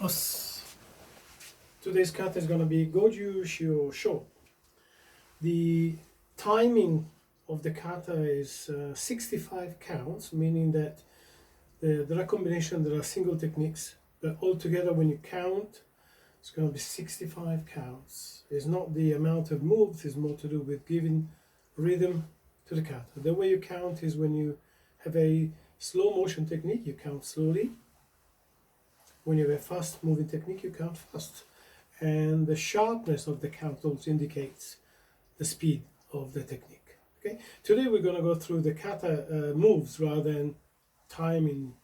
Us. Today's kata is going to be Gojushiho Sho. The timing of the kata is 65 counts, meaning that there are combinations, there are single techniques, but altogether when you count, it's going to be 65 counts. It's not the amount of moves, it's more to do with giving rhythm to the kata. The way you count is when you have a slow motion technique, you count slowly. When you have a fast moving technique, you count fast. And the sharpness of the count also indicates the speed of the technique. Okay. Today we're going to go through the kata moves rather than timing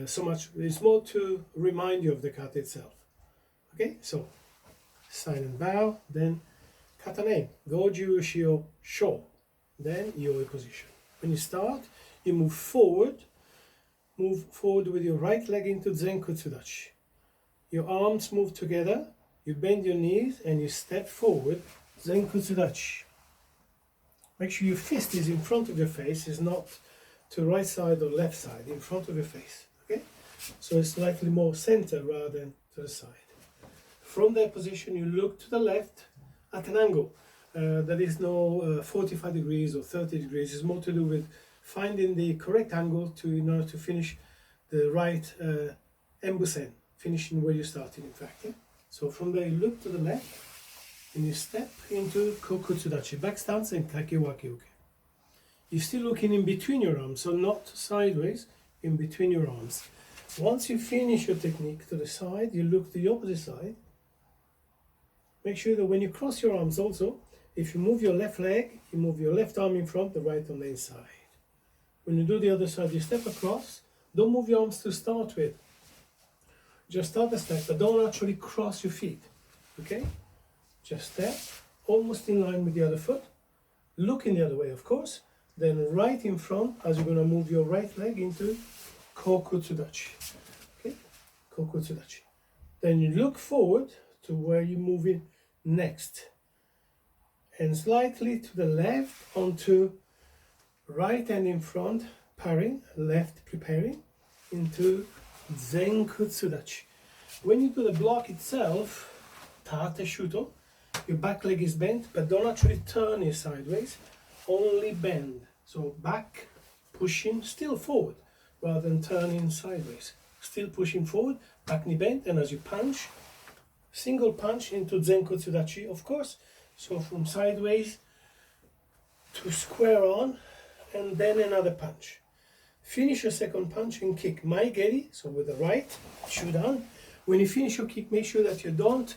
so much. It's more to remind you of the kata itself. Okay, so silent bow, then kata name, Gojushiho Sho, then yoe position. When you start, you move forward with your right leg into Zenkutsudachi. Your arms move together, you bend your knees and you step forward, Zenkutsudachi. Make sure your fist is in front of your face, is not to right side or left side, in front of your face. Okay? So it's slightly more center rather than to the side. From that position, you look to the left at an angle. There is no 45 degrees or 30 degrees. It's more to do with finding the correct angle in order to finish the right embusen, finishing where you started, in fact. Yeah? So from there, you look to the left and you step into Kokutsudachi, back stance and Kakewaki Uke. You're still looking in between your arms, so not sideways, in between your arms. Once you finish your technique to the side, you look to the opposite side. Make sure that when you cross your arms also, if you move your left leg, you move your left arm in front, the right on the inside. When you do the other side, you step across. Don't move your arms to start with. Just start the step, but don't actually cross your feet. Okay? Just step, almost in line with the other foot. Looking the other way, of course. Then right in front, as you're going to move your right leg into Kokutsudachi. Okay? Kokutsudachi. Then you look forward to where you're moving next. And slightly to the left onto right hand in front, parrying, left preparing, into Zenkutsudachi. When you do the block itself, Tate Shuto, your back leg is bent, but don't actually turn it sideways, only bend. So back, pushing, still forward, rather than turning sideways. Still pushing forward, back knee bent, and as you punch, single punch into Zenkutsudachi, of course. So from sideways to square on, and then another punch. Finish your second punch and kick Maigeri, so with the right, shoot down. When you finish your kick, make sure that you don't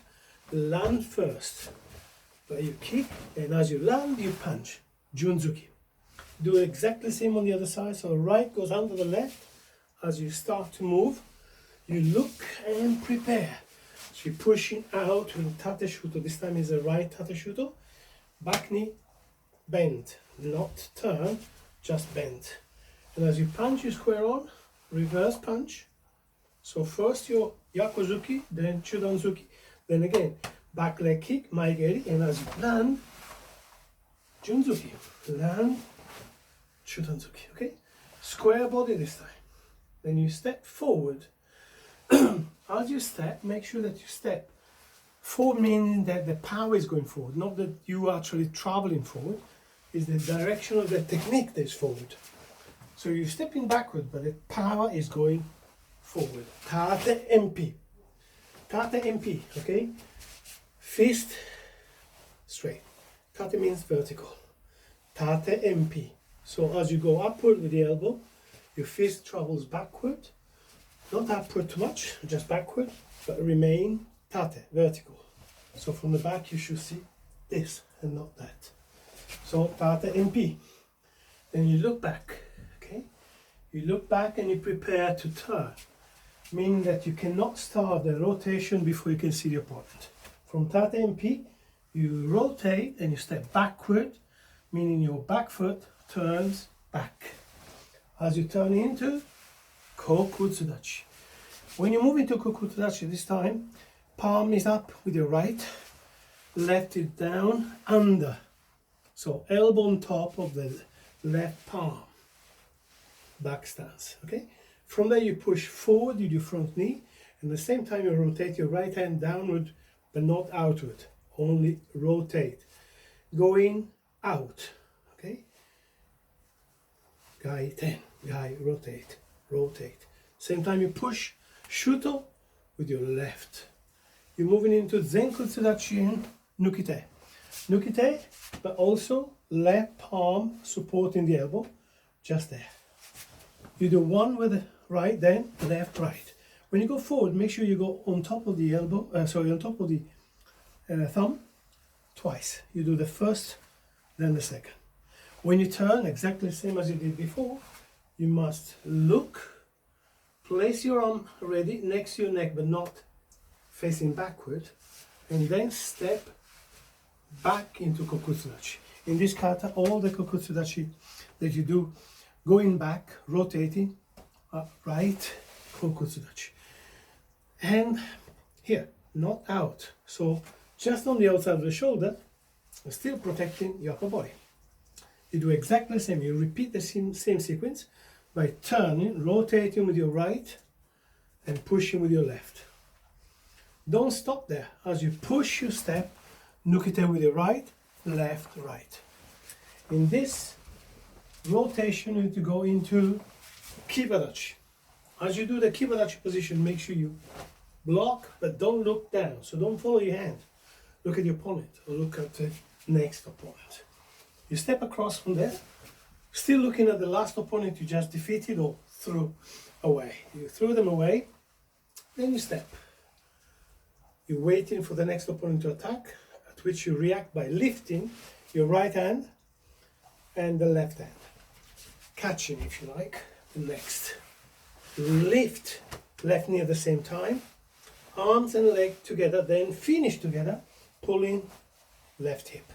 land first, but you kick, and as you land, you punch, Junzuki. Do exactly the same on the other side, so the right goes under the left. As you start to move, you look and prepare. So you're pushing out with Tate Shuto. This time is the right Tate Shuto. Back knee, bend, not turn, just bend. And as you punch, you square on, reverse punch. So first your Yakozuki, then Chudanzuki. Then again, back leg kick, Maigeri, and as you land, Junzuki. Land, Chudanzuki, okay? Square body this time. Then you step forward. As you step, make sure that you step forward, meaning that the power is going forward, not that you are actually traveling forward. Is the direction of the technique that is forward. So you're stepping backward, but the power is going forward. Tate MP. Tate MP, okay? Fist straight. Tate means vertical. Tate MP. So as you go upward with the elbow, your fist travels backward. Not upward too much, just backward, but remain tate, vertical. So from the back you should see this and not that. So tate MP. Then you look back, okay? You look back and you prepare to turn, meaning that you cannot start the rotation before you can see the opponent. From tate MP, you rotate and you step backward, meaning your back foot turns back. As you turn into Kokutsudachi. When you move into Kokutsudachi this time, palm is up with your right, left is down, under. So elbow on top of the left palm. Back stance, okay? From there you push forward with your front knee, And at the same time you rotate your right hand downward but not outward, only rotate. Going out, okay? Gai ten, gai, rotate, rotate. Same time you push shuto with your left. You're moving into Zenkutsu Dachi Nukite. Nukite, but also left palm supporting the elbow, just there. You do one with the right, then left, right. When you go forward, make sure you go on top of the elbow, on top of the thumb, twice. You do the first, then the second. When you turn, exactly the same as you did before, you must look, place your arm ready next to your neck, but not facing backward, and then step back into Kokutsudachi. In this kata, all the Kokutsudachi that you do, going back, rotating, right, Kokutsudachi. And here, not out. So just on the outside of the shoulder, still protecting your upper body. You do exactly the same. You repeat the same sequence by turning, rotating with your right, and pushing with your left. Don't stop there. As you push, you step, nukite with your right, left, right. In this rotation, you need to go into Kibadachi. As you do the Kibadachi position, make sure you block, but don't look down. So don't follow your hand. Look at your opponent, or look at the next opponent. You step across from there, still looking at the last opponent you just defeated or threw away. You threw them away, then you step. You're waiting for the next opponent to attack, at which you react by lifting your right hand and the left hand. Catching, if you like, the next. Lift left knee at the same time, arms and leg together, then finish together, pulling left hip.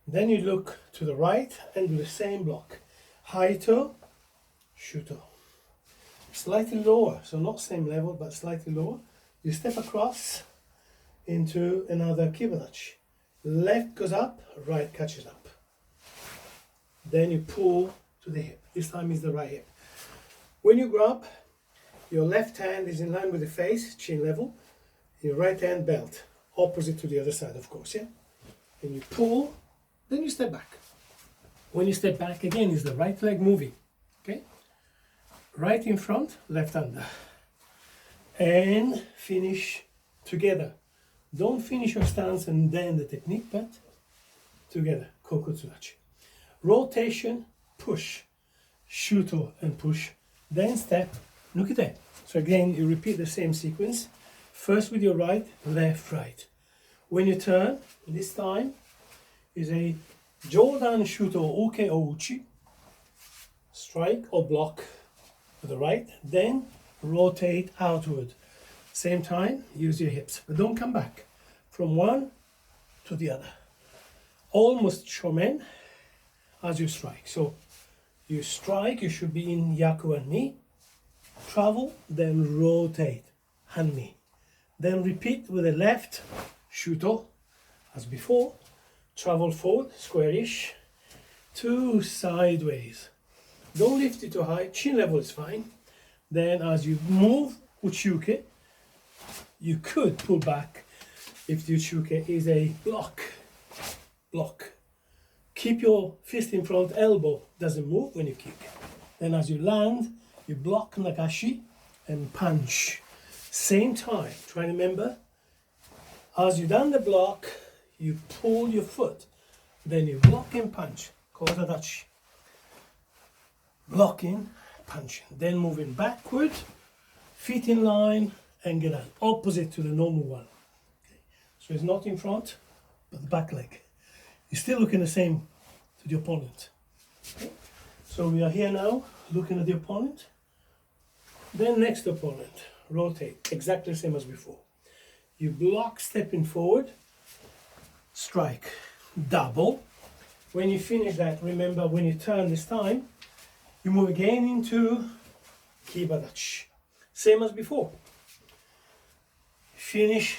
Then you look to the right and do the same block. High toe, shuto. Slightly lower, so not same level, but slightly lower. You step across into another Kibadachi. Left goes up, right catches up. Then you pull to the hip. This time is the right hip. When you grab, your left hand is in line with the face, chin level. Your right hand belt, opposite to the other side, of course, yeah? And you pull, then you step back. When you step back, again, is the right leg moving, okay? Right in front, left under. And finish together. Don't finish your stance and then the technique, but together, Kokutsudachi. Rotation, push, shuto and push, then step, nukite. So again, you repeat the same sequence. First with your right, left, right. When you turn, this time is a Jodan Shuto Uke o Uchi, strike or block with the right, then rotate outward. Same time, use your hips, but don't come back from one to the other. Almost shomen as you strike. So you strike, you should be in Yaku and Mi, travel, then rotate, Han-Mi. Then repeat with the left, shuto, as before, travel forward, squarish, two sideways. Don't lift it too high, chin level is fine. Then as you move uchuke, you could pull back if the uchuke is a block. Keep your fist in front, elbow doesn't move when you kick. Then as you land, you block nagashi and punch. Same time, try and remember, as you done the block, you pull your foot, then you block and punch, koutadachi. Blocking, punching, then moving backward, feet in line, and get out, opposite to the normal one. Okay. So it's not in front, but the back leg. You're still looking the same to the opponent. Okay. So we are here now, looking at the opponent. Then next opponent, rotate, exactly the same as before. You block, stepping forward, strike, double. When you finish that, remember when you turn this time, you move again into Kibadachi. Same as before. Finish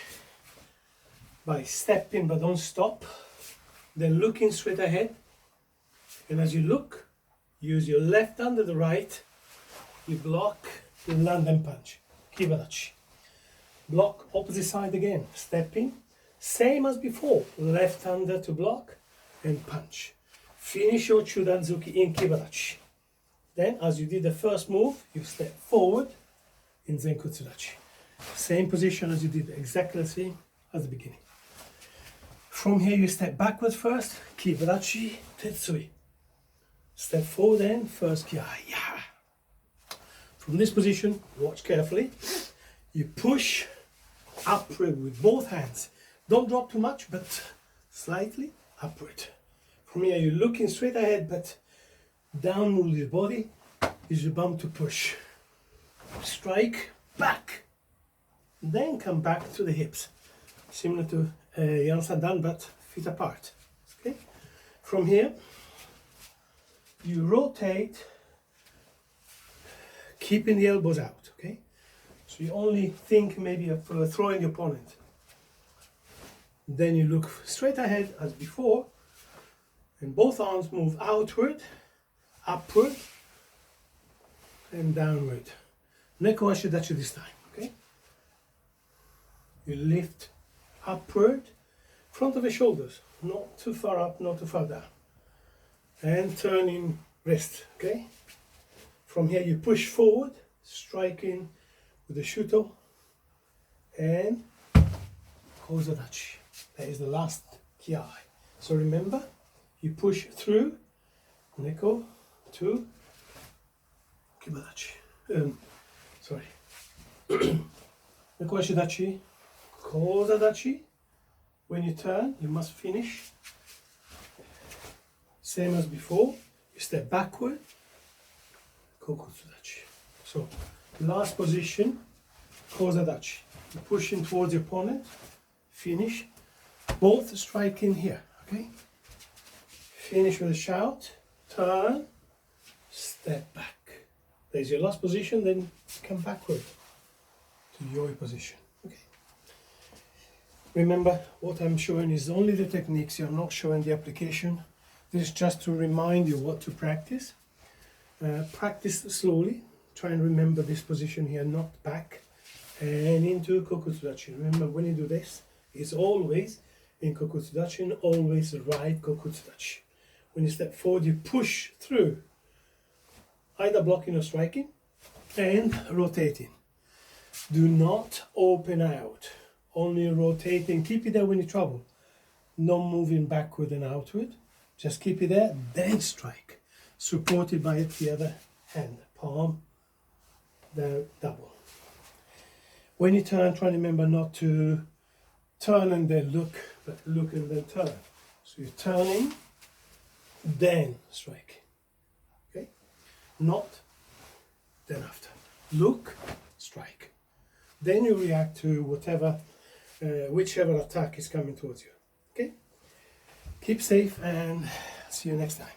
by stepping but don't stop. Then looking straight ahead. And as you look, use your left under the right. You block, you land and punch. Kibadachi. Block opposite side again, step in, same as before, left hander to block and punch. Finish your Chudanzuki in Kibadachi. Then, as you did the first move, you step forward in Zenkutsudachi. Same position as you did, exactly the same as the beginning. From here, you step backwards first, Kibadachi, Tetsui. Step forward then, first Kiaya. From this position, watch carefully, you push upward with both hands. Don't drop too much, but slightly upward. From here, you're looking straight ahead, but down move your body is your bum to push. Strike, back. Then come back to the hips. Similar to Yansan-dan, but feet apart. Okay? From here, you rotate, keeping the elbows out. Okay? So you only think maybe of throwing the opponent. Then you look straight ahead as before, and both arms move outward, upward, and downward. Neko Ashidachi this time, okay? You lift upward, front of the shoulders, not too far up, not too far down. And turning wrist, okay? From here you push forward, striking with the shuto, and Kozadachi. That is the last kiai. So remember, you push through, Neko to Kibadachi. Sorry. Neko Ashidachi, Kozadachi. When you turn, you must finish. Same as before, you step backward, Kokotsudachi. So, last position, Kozadachi. You're pushing towards your opponent, finish, both striking here, okay? Finish with a shout, turn, step back. There's your last position, then come backward to your position, okay? Remember, what I'm showing is only the techniques, I'm not showing the application. This is just to remind you what to practice. Practice slowly, try and remember this position here, not back, and into Kokotsudachi. Remember, when you do this, it's always in Kokotsudachi and always right Kokotsudachi. When you step forward, you push through, either blocking or striking, and rotating. Do not open out, only rotating. Keep it there when you travel. No moving backward and outward. Just keep it there, then strike. Supported by the other hand, palm, the double. When you turn, try and remember not to turn and then look, but look and then turn. So you're turning, then strike. Okay? Not, then after. Look, strike. Then you react to whatever, whichever attack is coming towards you. Okay? Keep safe and see you next time.